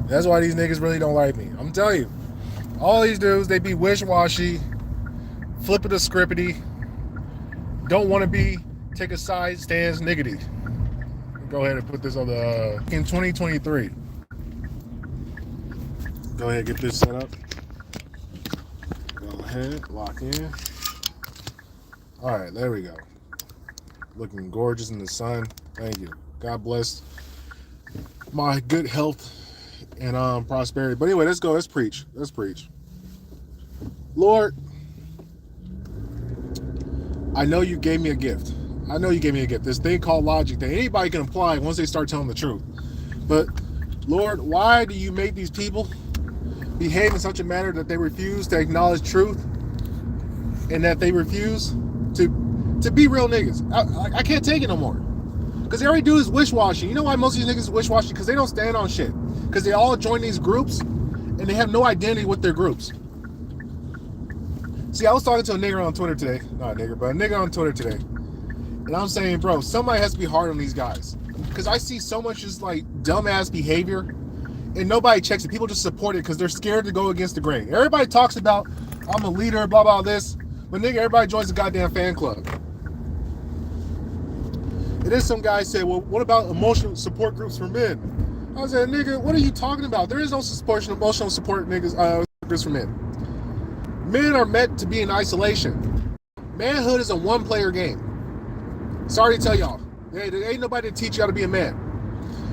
That's why these niggas really don't like me. I'm telling you. All these dudes, they be wish-washy, flipping the scripty, don't want to be, take a side stance, niggity. Go ahead and put this on the, in 2023. Go ahead and get this set up. Go ahead, lock in. All right, there we go. Looking gorgeous in the sun. Thank you. God bless my good health and prosperity. But anyway, let's go. Let's preach. Let's preach. Lord, I know you gave me a gift. I know you gave me a gift. This thing called logic that anybody can apply once they start telling the truth. But Lord, why do you make these people behave in such a manner that they refuse to acknowledge truth and that they refuse to be real niggas? I can't take it no more. Because they already do is wish-washy. You know why most of these niggas is wish-washy? Because they don't stand on shit. Because they all join these groups and they have no identity with their groups. See, I was talking to a nigger on Twitter today. Not a nigger, but a nigger on Twitter today. And I'm saying, bro, somebody has to be hard on these guys. Because I see so much just like dumbass behavior and nobody checks it. People just support it because they're scared to go against the grain. Everybody talks about, I'm a leader, blah, blah, this. But nigga, everybody joins the goddamn fan club. And then some guy said, well, what about emotional support groups for men? I said, nigga, what are you talking about? There is no emotional support niggas, groups for men. Men are meant to be in isolation. Manhood is a one-player game. Sorry to tell y'all. There ain't nobody to teach you how to be a man.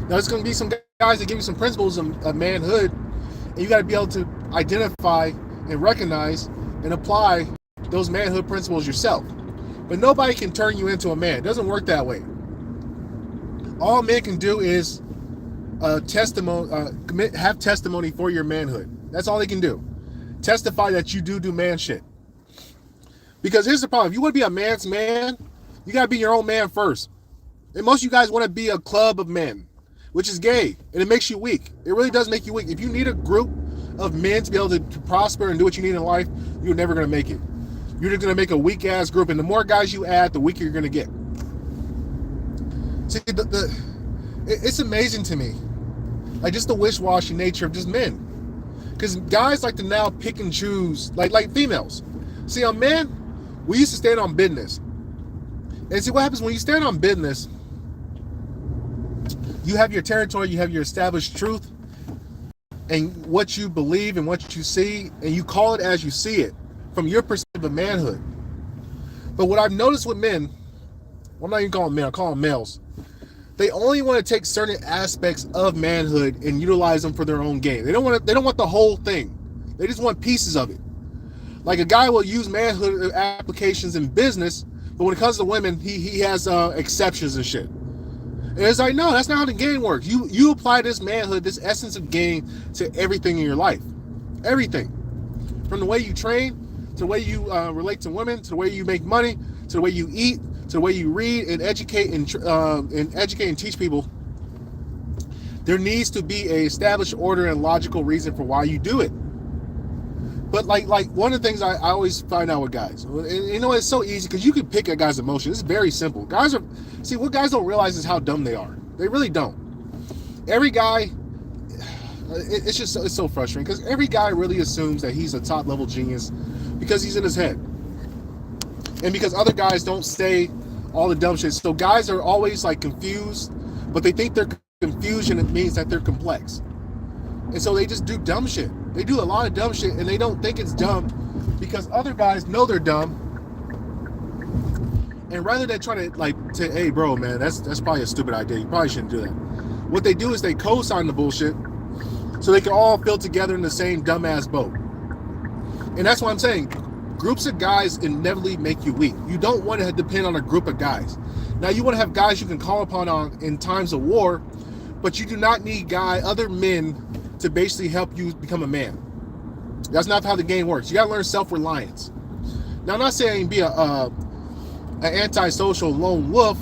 Now, there's going to be some guys that give you some principles of manhood, and you got to be able to identify and recognize and apply those manhood principles yourself. But nobody can turn you into a man. It doesn't work that way. All men can do is have testimony for your manhood. That's all they can do. Testify that you do man shit. Because here's the problem. If you want to be a man's man, you got to be your own man first. And most of you guys want to be a club of men, which is gay. And it makes you weak. It really does make you weak. If you need a group of men to be able to prosper and do what you need in life, you're never going to make it. You're just going to make a weak-ass group. And the more guys you add, the weaker you're going to get. See, it's amazing to me. Like, just the wish-washy nature of just men. Because guys like to now pick and choose, like females. See, on men, we used to stand on business. And see, what happens when you stand on business, you have your territory, you have your established truth, and what you believe and what you see, and you call it as you see it, from your perspective of manhood. But what I've noticed with men, well, I'm not even calling men, I call them males, they only want to take certain aspects of manhood and utilize them for their own gain. They don't want the whole thing. They just want pieces of it. Like a guy will use manhood applications in business, but when it comes to women, he has exceptions and shit. And it's like, no, that's not how the game works. You apply this manhood, this essence of game to everything in your life. Everything. From the way you train, to the way you relate to women, to the way you make money, to the way you eat, to the way you read and educate and teach people. There needs to be a established order and logical reason for why you do it. But like one of the things I always find out with guys, and you know, it's so easy because you can pick a guy's emotion. It's very simple. What guys don't realize is how dumb they are. They really don't. Every guy, it's so frustrating because every guy really assumes that he's a top level genius because he's in his head. And because other guys don't say all the dumb shit. So guys are always like confused, but they think their confusion means that they're complex. And so they just do dumb shit. They do a lot of dumb shit and they don't think it's dumb because other guys know they're dumb. And rather than trying to say, hey bro, man, that's probably a stupid idea. You probably shouldn't do that. What they do is they co-sign the bullshit so they can all feel together in the same dumbass boat. And that's what I'm saying. Groups of guys inevitably make you weak. You don't want to depend on a group of guys. Now, you want to have guys you can call upon in times of war, but you do not need other men to basically help you become a man. That's not how the game works. You got to learn self-reliance. Now, I'm not saying be an antisocial lone wolf,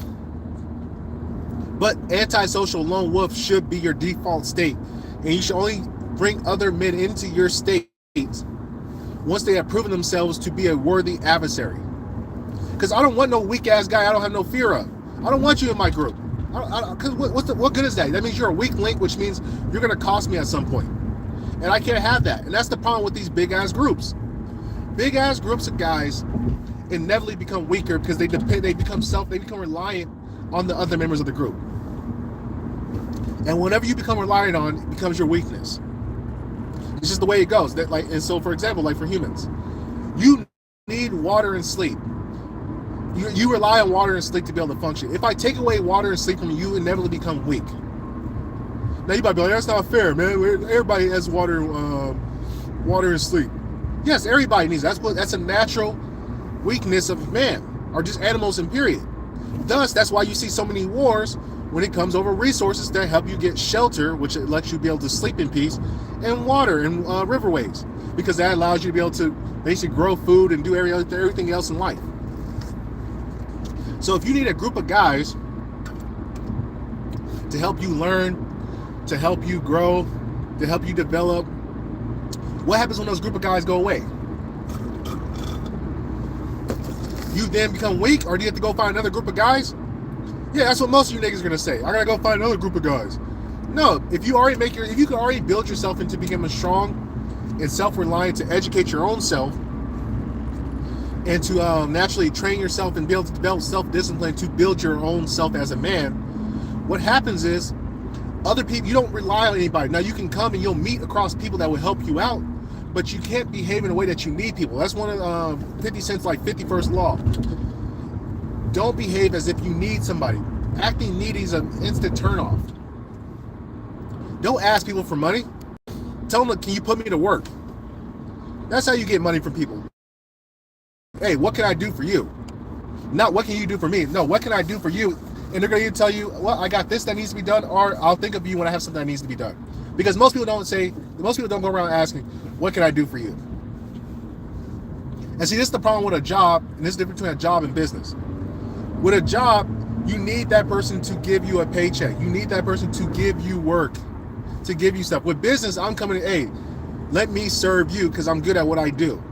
but antisocial lone wolf should be your default state, and you should only bring other men into your state once they have proven themselves to be a worthy adversary. Because I don't want no weak ass guy I don't have no fear of. I don't want you in my group. Because what good is that? That means you're a weak link, which means you're going to cost me at some point. And I can't have that. And that's the problem with these big-ass groups. Big-ass groups of guys inevitably become weaker because they become reliant on the other members of the group. And whenever you become reliant on, it becomes your weakness. It's just the way it goes. And so, for example, like for humans, you need water and sleep. You rely on water and sleep to be able to function. If I take away water and sleep from you, you inevitably become weak. Now you might be like, that's not fair, man. Everybody has water and sleep. Yes, everybody needs it. That's a natural weakness of man, or just animals in period. Thus, that's why you see so many wars when it comes over resources that help you get shelter, which lets you be able to sleep in peace, and water and riverways, because that allows you to be able to basically grow food and do everything else in life. So if you need a group of guys to help you learn, to help you grow, to help you develop, what happens when those group of guys go away? You then become weak, or do you have to go find another group of guys? Yeah, that's what most of you niggas are gonna say. I gotta go find another group of guys. No, if you can already build yourself into becoming strong and self-reliant, to educate your own self, and to naturally train yourself and be able to develop self-discipline to build your own self as a man, what happens is other people, you don't rely on anybody. Now you can come and you'll meet across people that will help you out, but you can't behave in a way that you need people. That's one of 50 Cent's 51st law. Don't behave as if you need somebody. Acting needy is an instant turnoff. Don't ask people for money. Tell them, can you put me to work? That's how you get money from people. Hey, what can I do for you? Not what can you do for me? No, what can I do for you? And they're going to tell you, well, I got this that needs to be done, or I'll think of you when I have something that needs to be done. Because most people don't go around asking, what can I do for you? And see, this is the problem with a job, and this is the difference between a job and business. With a job, you need that person to give you a paycheck. You need that person to give you work, to give you stuff. With business, I'm coming in, hey, let me serve you because I'm good at what I do.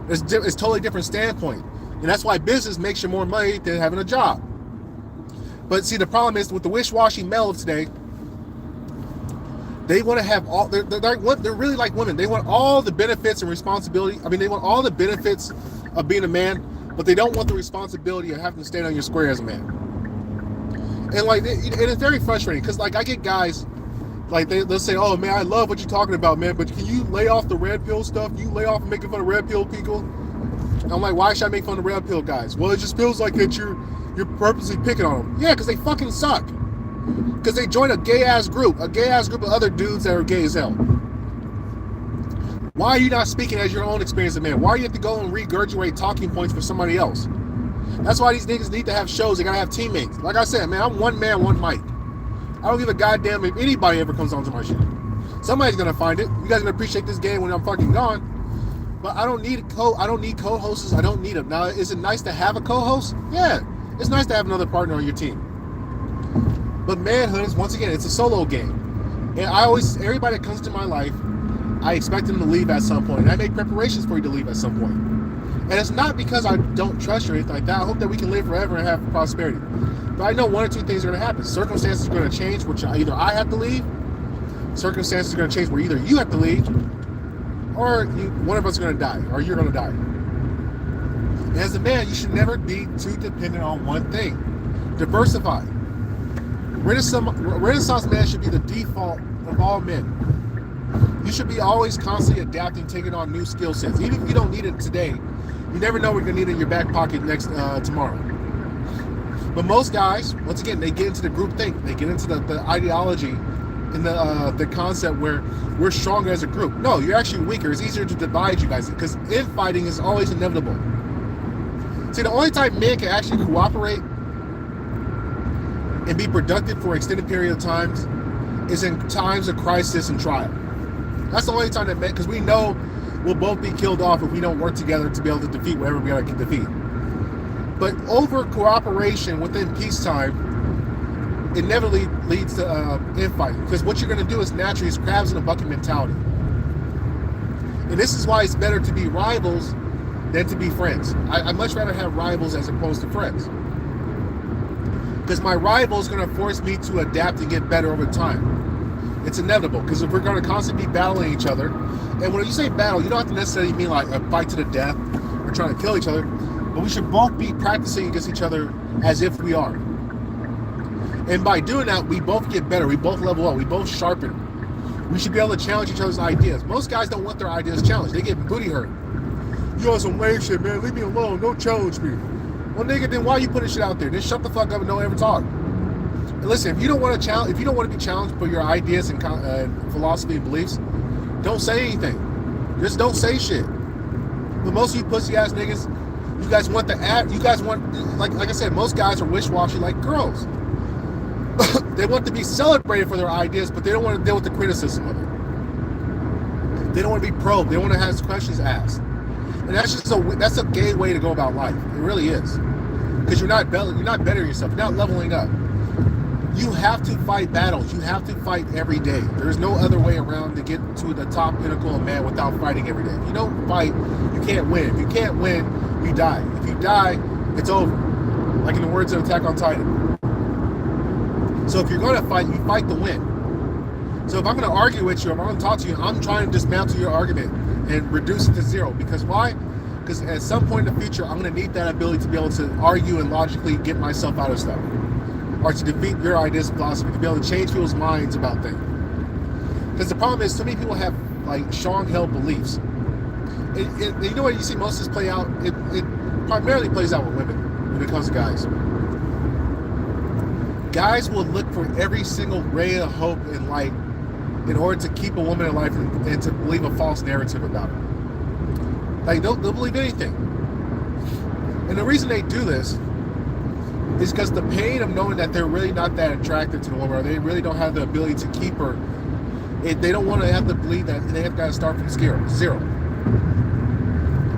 It's totally different standpoint. And that's why business makes you more money than having a job. But see, the problem is with the wish-washy male of today, they want to have all, they're really like women. They want all the benefits and responsibility. I mean, they want all the benefits of being a man, but they don't want the responsibility of having to stand on your square as a man. And it's very frustrating because I get guys, they'll say, oh man, I love what you're talking about, man, but can you lay off the red pill stuff? You lay off making fun of red pill people? And I'm like, why should I make fun of red pill guys? Well, it just feels like that you're purposely picking on them. Yeah, because they fucking suck. Because they join a gay-ass group of other dudes that are gay as hell. Why are you not speaking as your own experience as a man? Why do you have to go and regurgitate talking points for somebody else? That's why these niggas need to have shows. They gotta have teammates. Like I said, man, I'm one man, one mic. I don't give a goddamn if anybody ever comes onto my shit. Somebody's gonna find it. You guys are gonna appreciate this game when I'm fucking gone. But I don't need co-hosts. I don't need them. Now, is it nice to have a co-host? Yeah, it's nice to have another partner on your team. But manhood is, once again, it's a solo game. And everybody that comes to my life, I expect them to leave at some point. And I make preparations for you to leave at some point. And it's not because I don't trust you or anything like that. I hope that we can live forever and have prosperity. But I know one or two things are going to happen. Circumstances are going to change, which either I have to leave. Circumstances are going to change where either you have to leave, or one of us is going to die, or you're going to die. And as a man, you should never be too dependent on one thing. Diversify. Renaissance man should be the default of all men. You should be always constantly adapting, taking on new skill sets. Even if you don't need it today, you never know what you're going to need in your back pocket tomorrow. But most guys, once again, they get into the group think. They get into the ideology and the concept where we're stronger as a group. No, you're actually weaker. It's easier to divide you guys because infighting is always inevitable. See, the only time men can actually cooperate and be productive for an extended period of times is in times of crisis and trial. That's the only time that men, because we know we'll both be killed off if we don't work together to be able to defeat whatever we gotta defeat. But over cooperation within peacetime, it never leads to infighting, because what you're gonna do is naturally is crabs in a bucket mentality. And this is why it's better to be rivals than to be friends. I'd much rather have rivals as opposed to friends. Because my rival is going to force me to adapt and get better over time. It's inevitable, because if we're going to constantly be battling each other, and when you say battle, you don't have to necessarily mean like a fight to the death or trying to kill each other, but we should both be practicing against each other as if we are. And by doing that, we both get better, we both level up, we both sharpen. We should be able to challenge each other's ideas. Most guys don't want their ideas challenged. They get booty hurt. You on some wave shit, man. Leave me alone. Don't challenge me. Well, nigga, then why are you putting shit out there? Then shut the fuck up and don't ever talk. And listen, if you don't want to challenge, if you don't want to be challenged for your ideas and philosophy and beliefs, don't say anything. Just don't say shit. But most of you pussy ass niggas, you guys want like I said, most guys are wish-washy like girls. They want to be celebrated for their ideas, but they don't want to deal with the criticism of it. They don't want to be probed. They want to have questions asked. And that's a gay way to go about life. It really is. Because you're not bettering yourself. You're not leveling up. You have to fight battles. You have to fight every day. There's no other way around to get to the top pinnacle of man without fighting every day. If you don't fight, you can't win. If you can't win, you die. If you die, it's over. Like in the words of Attack on Titan. So if you're going to fight, you fight to win. So if I'm going to argue with you, if I'm going to talk to you, I'm trying to dismantle your argument and reduce it to zero. Because why? Because at some point in the future, I'm going to need that ability to be able to argue and logically get myself out of stuff. Or to defeat your ideas and philosophy, to be able to change people's minds about things. Because the problem is, so many people have like strong-held beliefs. And you know what you see most of this play out? It primarily plays out with women when it comes to guys. Guys will look for every single ray of hope and light in order to keep a woman in life and to believe a false narrative about her. Like, they'll believe anything. And the reason they do this is because the pain of knowing that they're really not that attracted to the woman, or they really don't have the ability to keep her, they don't want to have to believe that they have got to start from zero.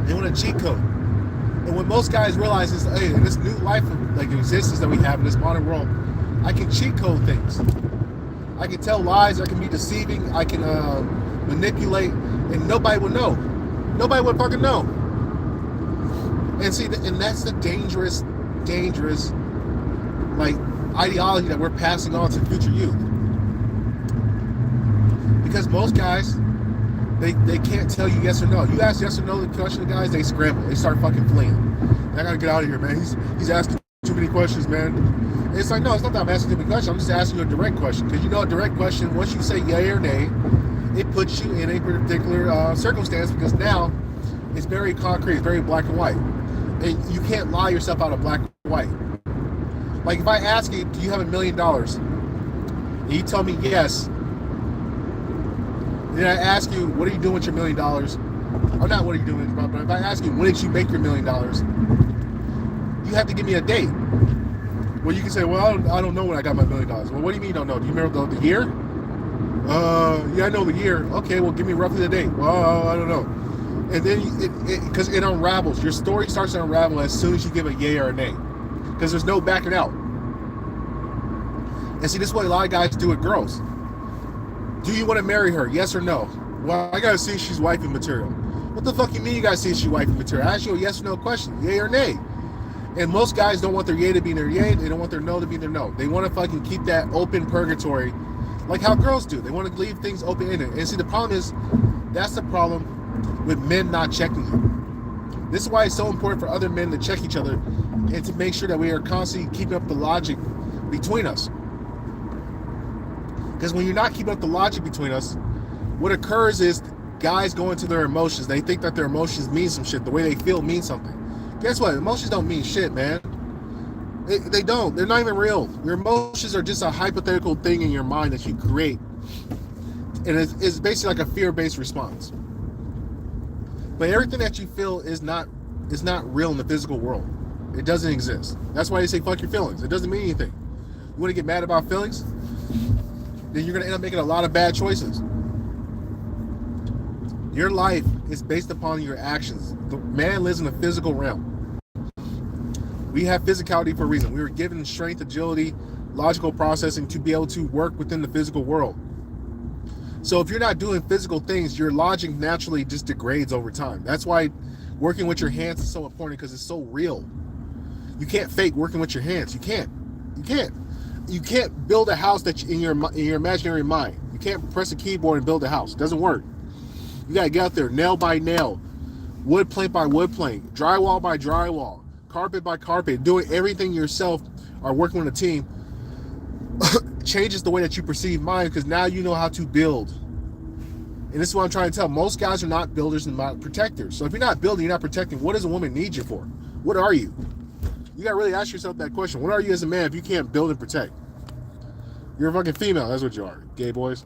They want a cheat code. And what most guys realize is, hey, in this new life of like existence that we have in this modern world, I can cheat code things. I can tell lies, I can be deceiving, I can manipulate, and nobody would know. Nobody would fucking know. And see, and that's the dangerous like ideology that we're passing on to future youth. Because most guys, they can't tell you yes or no. You ask yes or no the question to guys, they scramble. They start fucking fleeing. I gotta get out of here, man. He's asking too many questions, man. And it's like, no, it's not that I'm asking too many questions. I'm just asking you a direct question. Because you know a direct question, once you say yay or nay, it puts you in a particular circumstance, because now it's very concrete, it's very black and white. And you can't lie yourself out of black and white. Like if I ask you, do you have $1 million? And you tell me yes. Then I ask you, what are you doing with your $1 million? Or not what are you doing, but if I ask you, when did you make your $1 million? You have to give me a date. Well, you can say, well, I don't know when I got my $1 million. Well, what do you mean you don't know? Do you remember the year? Yeah, I know the year. Okay, well, give me roughly the date. Well, I don't know. And then, because it unravels. Your story starts to unravel as soon as you give a yay or a nay. Because there's no backing out. And see, this is what a lot of guys do with girls. Do you want to marry her? Yes or no? Well, I gotta see if she's wifey material. What the fuck you mean you gotta see if she's wifey material? I ask you a yes or no question. Yay or nay? And most guys don't want their yay to be their yay. They don't want their no to be their no. They want to fucking keep that open purgatory like how girls do. They want to leave things open-ended. And see, the problem is, that's the problem with men not checking you. This is why it's so important for other men to check each other and to make sure that we are constantly keeping up the logic between us. Because when you're not keeping up the logic between us, what occurs is guys go into their emotions. They think that their emotions mean some shit. The way they feel means something. Guess what? Emotions don't mean shit, man. They don't. They're not even real. Your emotions are just a hypothetical thing in your mind that you create. And it's basically like a fear-based response. But everything that you feel is not real in the physical world. It doesn't exist. That's why they say fuck your feelings. It doesn't mean anything. You want to get mad about feelings? Then you're going to end up making a lot of bad choices. Your life is based upon your actions. The man lives in a physical realm. We have physicality for a reason. We were given strength, agility, logical processing to be able to work within the physical world. So if you're not doing physical things, your logic naturally just degrades over time. That's why working with your hands is so important, because it's so real. You can't fake working with your hands. You can't. You can't. You can't build a house that in your imaginary mind. You can't press a keyboard and build a house. It doesn't work. You gotta get out there, nail by nail, wood plank by wood plank, drywall by drywall, carpet by carpet, doing everything yourself or working with a team changes the way that you perceive mine, because now you know how to build. And this is what I'm trying to tell. Most guys are not builders and not protectors. So if you're not building, you're not protecting, what does a woman need you for? What are you? You gotta really ask yourself that question. What are you as a man if you can't build and protect? You're a fucking female. That's what you are, gay boys.